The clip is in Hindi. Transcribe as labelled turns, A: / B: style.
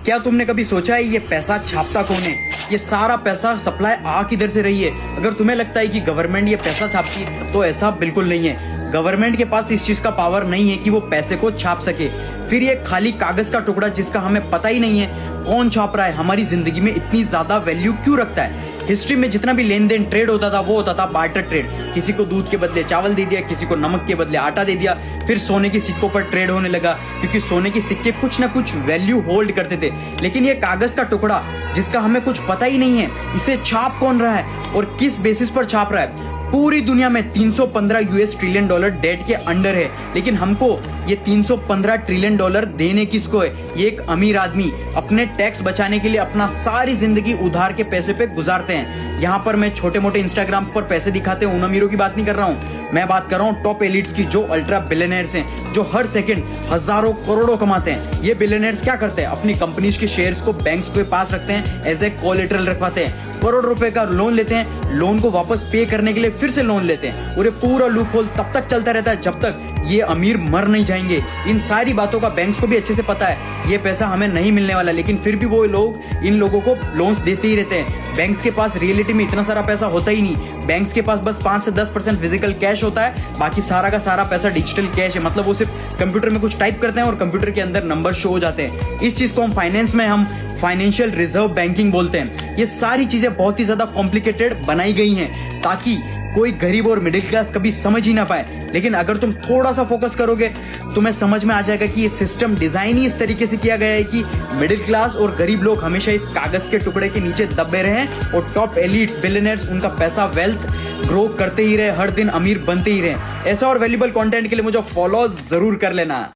A: क्या तुमने कभी सोचा है ये पैसा छापता कौन है? ये सारा पैसा सप्लाई आ किधर से रही है? अगर तुम्हें लगता है कि गवर्नमेंट ये पैसा छापती है तो ऐसा बिल्कुल नहीं है। गवर्नमेंट के पास इस चीज का पावर नहीं है कि वो पैसे को छाप सके। फिर ये खाली कागज का टुकड़ा जिसका हमें पता ही नहीं है कौन छाप रहा है, हमारी जिंदगी में इतनी ज्यादा वैल्यू क्यों रखता है? हिस्ट्री में जितना भी लेन देन ट्रेड होता था वो होता था बार्टर ट्रेड। किसी को दूध के बदले चावल दे दिया, किसी को नमक के बदले आटा दे दिया। फिर सोने के सिक्कों पर ट्रेड होने लगा क्योंकि सोने के सिक्के कुछ ना कुछ वैल्यू होल्ड करते थे। लेकिन ये कागज का टुकड़ा जिसका हमें कुछ पता ही नहीं है, इसे छाप कौन रहा है और किस बेसिस पर छाप रहा है? पूरी दुनिया में 315 यूएस ट्रिलियन डॉलर डेट के अंडर है, लेकिन हमको ये 315 ट्रिलियन डॉलर देने किसको है? ये एक अमीर आदमी अपने टैक्स बचाने के लिए अपना सारी जिंदगी उधार के पैसे पे गुजारते हैं। यहाँ पर मैं छोटे मोटे इंस्टाग्राम पर पैसे दिखाते हैं उन अमीरों की बात नहीं कर रहा हूँ, मैं बात कर रहा हूँ टॉप एलिट्स की, जो अल्ट्रा बिलियनर्स हैं, जो हर सेकंड हजारों करोड़ों कमाते हैं। ये बिलियनर्स क्या करते हैं? अपनी कंपनीज के शेयर्स को बैंक्स के पास रखते हैं, एज ए कोलेटरल रखवाते हैं, करोड़ रुपए का लोन लेते हैं, लोन को वापस पे करने के लिए फिर से लोन लेते हैं और ये पूरा लूप होल तब तक चलता रहता है जब तक ये अमीर मर नहीं जाएंगे। इन सारी बातों का बैंक्स को भी अच्छे से पता है, ये पैसा हमें नहीं मिलने वाला, लेकिन फिर भी वो लोग इन लोगों को लोन्स देते ही रहते हैं। बैंक्स के पास रियलिटी में इतना सारा पैसा होता ही नहीं। बैंक्स के पास बस 5 से 10% फिजिकल कैश होता है, बाकी सारा का सारा पैसा डिजिटल कैश है। मतलब वो सिर्फ कंप्यूटर में कुछ टाइप करते हैं और कंप्यूटर के अंदर नंबर शो हो जाते हैं। इस चीज को हम फाइनेंस में हम फाइनेंशियल रिजर्व बैंकिंग बोलते हैं। ये सारी चीजें बहुत ही ज्यादा कॉम्प्लिकेटेड बनाई गई हैं ताकि कोई गरीब और मिडिल क्लास कभी समझ ही ना पाए। लेकिन अगर तुम थोड़ा सा फोकस करोगे तुम्हें समझ में आ जाएगा कि ये सिस्टम डिजाइन ही इस तरीके से किया गया है कि मिडिल क्लास और गरीब लोग हमेशा इस कागज के टुकड़े के नीचे दबे रहे और टॉप एलिट्स बिलियनर्स उनका पैसा वेल्थ ग्रो करते ही रहे, हर दिन अमीर बनते ही रहे। ऐसा और वैल्यूबल कंटेंट के लिए मुझे फॉलो जरूर कर लेना।